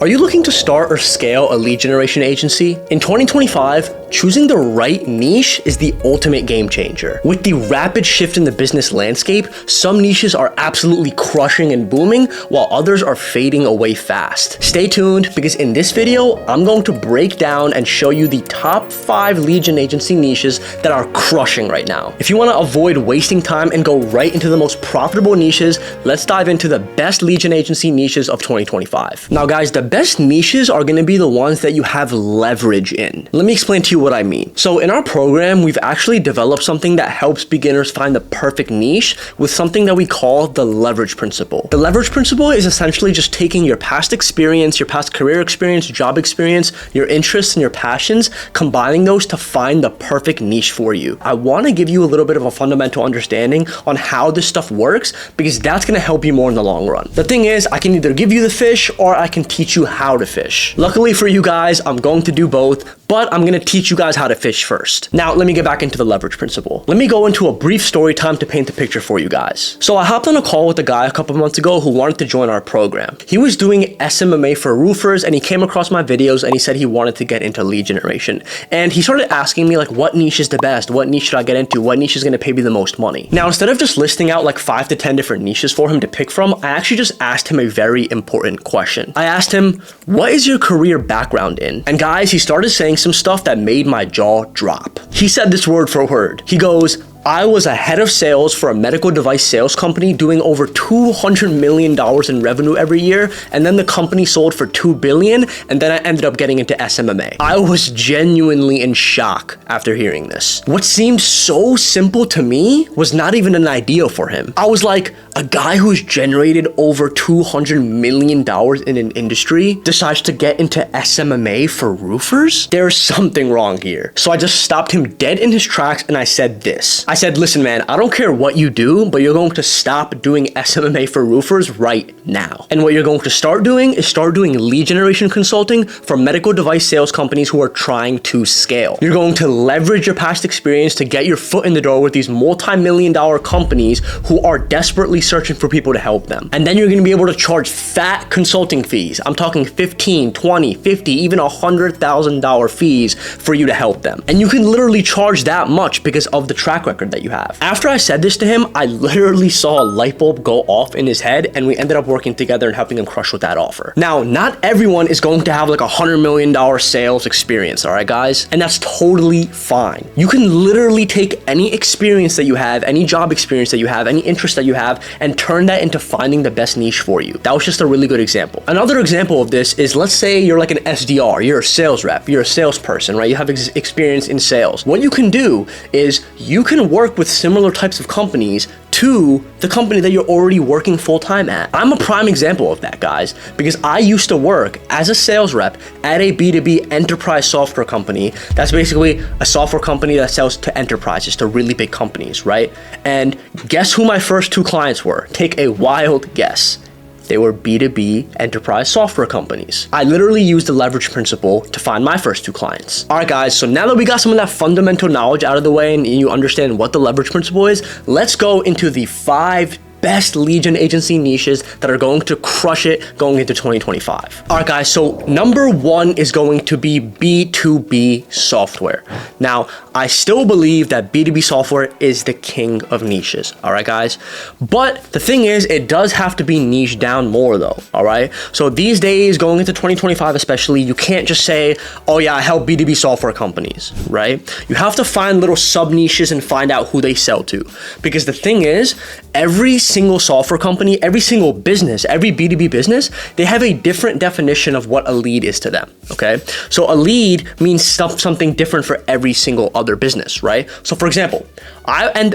Are you looking to start or scale a lead generation agency? In 2025, choosing the right niche is the ultimate game changer. With the rapid shift in the business landscape, some niches are absolutely crushing and booming, while others are fading away fast. Stay tuned, because in this video, I'm going to break down and show you the top 5 lead gen agency niches that are crushing right now. If you want to avoid wasting time and go right into the most profitable niches, let's dive into the best lead gen agency niches of 2025. Now guys, the best niches are going to be the ones that you have leverage in. Let me explain to you what I mean. So in our program, we've actually developed something that helps beginners find the perfect niche with something that we call the leverage principle. The leverage principle is essentially just taking your past experience, your past career experience, job experience, your interests and your passions, combining those to find the perfect niche for you. I want to give you a little bit of a fundamental understanding on how this stuff works, because that's going to help you more in the long run. The thing is, I can either give you the fish or I can teach you how to fish. Luckily for you guys, I'm going to do both, but I'm going to teach you guys how to fish first. Now, let me get back into the leverage principle. Let me go into a brief story time to paint the picture for you guys. So I hopped on a call with a guy a couple months ago who wanted to join our program. He was doing SMMA for roofers, and he came across my videos and he said he wanted to get into lead generation. And he started asking me like, what niche is the best? What niche should I get into? What niche is going to pay me the most money? Now, instead of just listing out like 5 to 10 different niches for him to pick from, I actually just asked him a very important question. I asked him, what is your career background in? And guys, he started saying some stuff that made my jaw drop. He said this word for word. He goes, I was a head of sales for a medical device sales company doing over $200 million in revenue every year, and then the company sold for $2 billion, and then I ended up getting into SMMA. I was genuinely in shock after hearing this. What seemed so simple to me was not even an idea for him. I was like, a guy who's generated over $200 million in an industry decides to get into SMMA for roofers? There's something wrong here. So I just stopped him dead in his tracks and I said this. I said, listen man, I don't care what you do, but you're going to stop doing SMMA for roofers right now. And what you're going to start doing is start doing lead generation consulting for medical device sales companies who are trying to scale. You're going to leverage your past experience to get your foot in the door with these multi-million-dollar companies who are desperately searching for people to help them. And then you're going to be able to charge fat consulting fees. I'm talking 15, 20, 50, even $100,000 fees for you to help them. And you can literally charge that much because of the track record that you have. After I said this to him, I literally saw a light bulb go off in his head, and we ended up working together and helping him crush with that offer. Now, not everyone is going to have like $100 million sales experience, all right guys? And that's totally fine. You can literally take any experience that you have, any job experience that you have, any interest that you have, and turn that into finding the best niche for you. That was just a really good example. Another example of this is, let's say you're like an SDR, you're a sales rep, you're a salesperson, right? You have experience in sales. What you can do is you can work with similar types of companies to the company that you're already working full-time at. I'm a prime example of that, guys, because I used to work as a sales rep at a B2B enterprise software company. That's basically a software company that sells to enterprises, to really big companies, right? And guess who my first 2 clients were? Take a wild guess. They were B2B enterprise software companies. I literally used the leverage principle to find my first 2 clients. All right, guys, so now that we got some of that fundamental knowledge out of the way and you understand what the leverage principle is, let's go into the 5 best lead gen agency niches that are going to crush it going into 2025. All right, guys, so number 1 is going to be B2B software. Now, I still believe that B2B software is the king of niches, all right, guys? But the thing is, it does have to be niche down more though, all right? So these days, going into 2025 especially, you can't just say, oh yeah, I help B2B software companies, right? You have to find little sub niches and find out who they sell to. Because the thing is, every single software company, every single business, every B2B business, they have a different definition of what a lead is to them, okay? So a lead means something different for every single other business, right? So for example,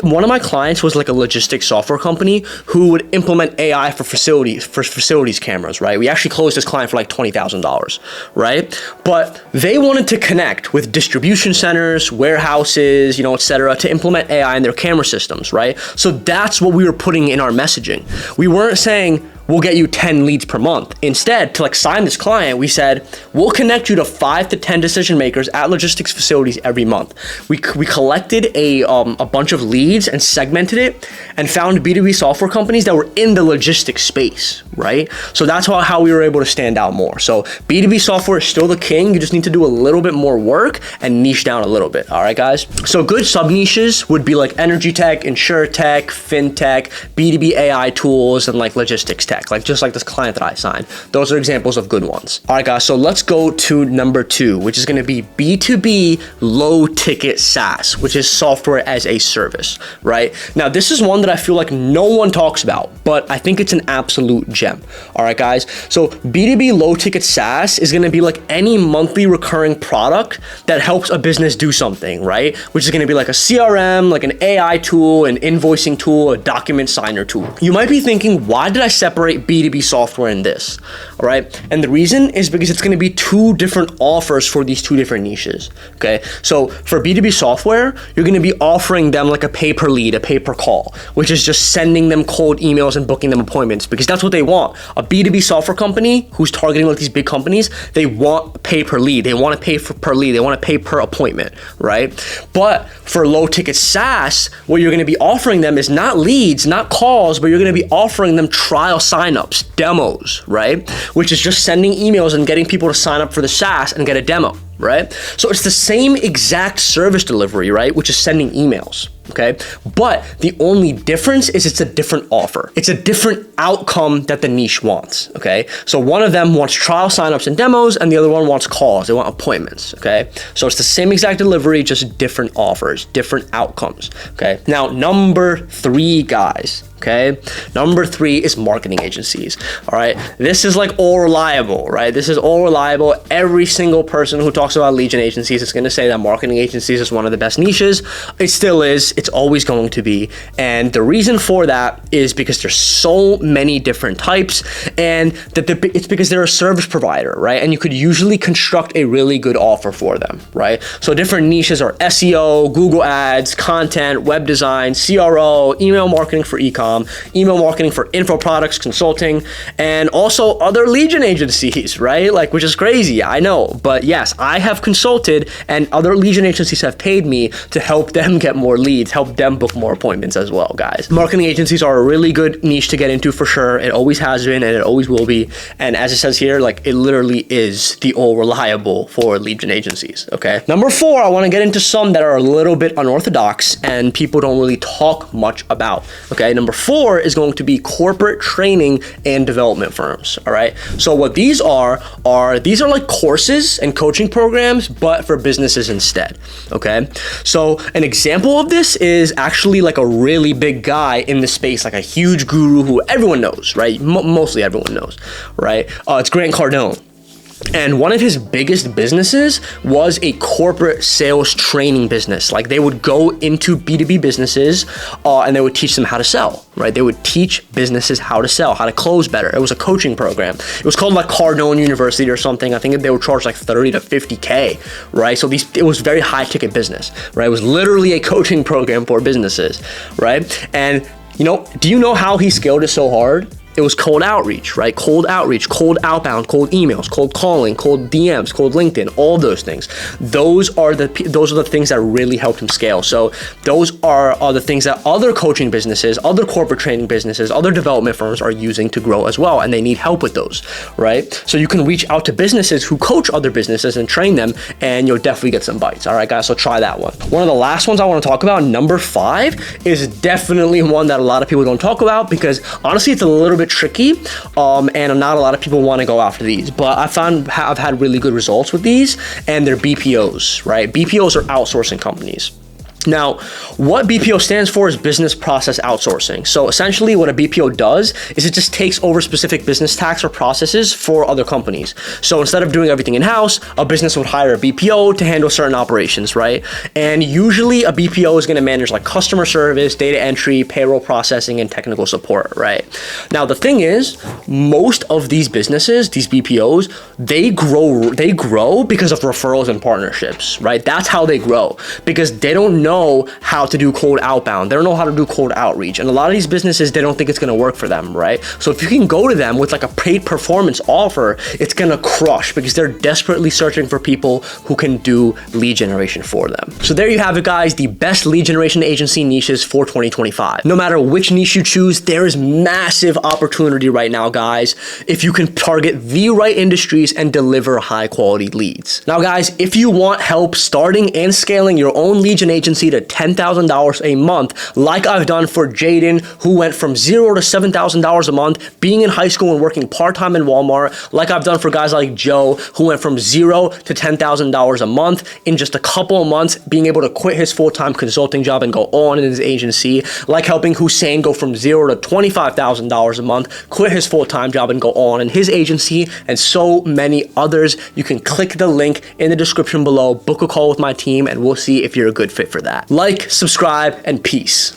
one of my clients was like a logistics software company who would implement AI for facilities cameras, right? We actually closed this client for like $20,000, right? But they wanted to connect with distribution centers, warehouses, et cetera, to implement AI in their camera systems, right? So that's what we were putting in our messaging. We weren't saying, we'll get you 10 leads per month. Instead, to like sign this client, we said, we'll connect you to 5 to 10 decision makers at logistics facilities every month. We collected a bunch bunch of leads and segmented it and found B2B software companies that were in the logistics space, right? So that's how we were able to stand out more. So B2B software is still the king. You just need to do a little bit more work and niche down a little bit. All right, guys. So good sub niches would be like energy tech, insure tech, fintech, B2B AI tools, and like logistics tech, like just like this client that I signed. Those are examples of good ones. All right, guys. So let's go to number 2, which is going to be B2B low ticket SaaS, which is software as a service, right? Now, this is one that I feel like no one talks about, but I think it's an absolute gem. All right, guys. So B2B low ticket SaaS is going to be like any monthly recurring product that helps a business do something, right? Which is going to be like a CRM, like an AI tool, an invoicing tool, a document signer tool. You might be thinking, why did I separate B2B software in this? All right. And the reason is because it's going to be 2 different offers for these 2 different niches. Okay. So for B2B software, you're going to be offering them like a pay per lead, a pay per call, which is just sending them cold emails and booking them appointments because that's what they want. A B2B software company who's targeting like these big companies, they want pay per lead. They want to pay for per lead. They want to pay per appointment, right? But for low ticket SaaS, what you're going to be offering them is not leads, not calls, but you're going to be offering them trial signups, demos, right? Which is just sending emails and getting people to sign up for the SaaS and get a demo, right? So it's the same exact service delivery, right? Which is sending emails, okay? But the only difference is it's a different offer. It's a different outcome that the niche wants, okay? So one of them wants trial signups and demos, and the other one wants calls. They want appointments, okay? So it's the same exact delivery, just different offers, different outcomes, okay? Now, number 3, guys. Okay. Number 3 is marketing agencies. All right. This is like all reliable, right? This is all reliable. Every single person who talks about lead gen agencies is going to say that marketing agencies is one of the best niches. It still is. It's always going to be. And the reason for that is because there's so many different types, and it's because they're a service provider, right? And you could usually construct a really good offer for them, right? So different niches are SEO, Google Ads, content, web design, CRO, email marketing for e-com, email marketing for info products, consulting, and also other lead gen agencies, right? Like, which is crazy, I know. But yes, I have consulted and other lead gen agencies have paid me to help them get more leads, help them book more appointments as well, guys. Marketing agencies are a really good niche to get into for sure. It always has been and it always will be. And as it says here, like it literally is the all reliable for lead gen agencies, okay? Number 4, I want to get into some that are a little bit unorthodox and people don't really talk much about, okay? Number 4 is going to be corporate training and development firms. All right. So what these are like courses and coaching programs, but for businesses instead. Okay. So an example of this is actually like a really big guy in the space, like a huge guru who everyone knows, right? Mostly everyone knows, right? It's Grant Cardone. And one of his biggest businesses was a corporate sales training business. Like they would go into B2B businesses and they would teach them how to sell, right? They would teach businesses how to sell, how to close better. It was a coaching program. It was called like Cardone University or something. I think they would charge like 30 to 50K, right? So it was very high ticket business, right? It was literally a coaching program for businesses, right? And do you know how he scaled it so hard? It was cold outreach, right? Cold outreach, cold outbound, cold emails, cold calling, cold DMs, cold LinkedIn, all those things. Those are the things that really helped him scale. So those are the things that other coaching businesses, other corporate training businesses, other development firms are using to grow as well, and they need help with those, right? So you can reach out to businesses who coach other businesses and train them, and you'll definitely get some bites. All right, guys, so try that one. One of the last ones I want to talk about, number 5, is definitely one that a lot of people don't talk about because honestly, it's a little bit tricky, and not a lot of people want to go after these, but I've had really good results with these, and they're BPOs, right? BPOs are outsourcing companies. Now, what BPO stands for is business process outsourcing. So essentially what a BPO does is it just takes over specific business tasks or processes for other companies. So instead of doing everything in-house, a business would hire a BPO to handle certain operations, right? And usually a BPO is going to manage like customer service, data entry, payroll processing, and technical support, right? Now, the thing is, most of these businesses, these BPOs, they grow because of referrals and partnerships, right? That's how they grow, because they don't know know how to do cold outbound. They don't know how to do cold outreach. And a lot of these businesses, they don't think it's gonna work for them, right? So if you can go to them with like a paid performance offer, it's gonna crush because they're desperately searching for people who can do lead generation for them. So there you have it, guys, the best lead generation agency niches for 2025. No matter which niche you choose, there is massive opportunity right now, guys, if you can target the right industries and deliver high quality leads. Now, guys, if you want help starting and scaling your own lead gen agency to $10,000 a month, like I've done for Jaden, who went from $0 to $7,000 a month, being in high school and working part-time in Walmart, like I've done for guys like Joe, who went from $0 to $10,000 a month in just a couple of months, being able to quit his full-time consulting job and go on in his agency, like helping Hussein go from $0 to $25,000 a month, quit his full-time job and go on in his agency, and so many others. You can click the link in the description below, book a call with my team, and we'll see if you're a good fit for that. Like, subscribe, and peace.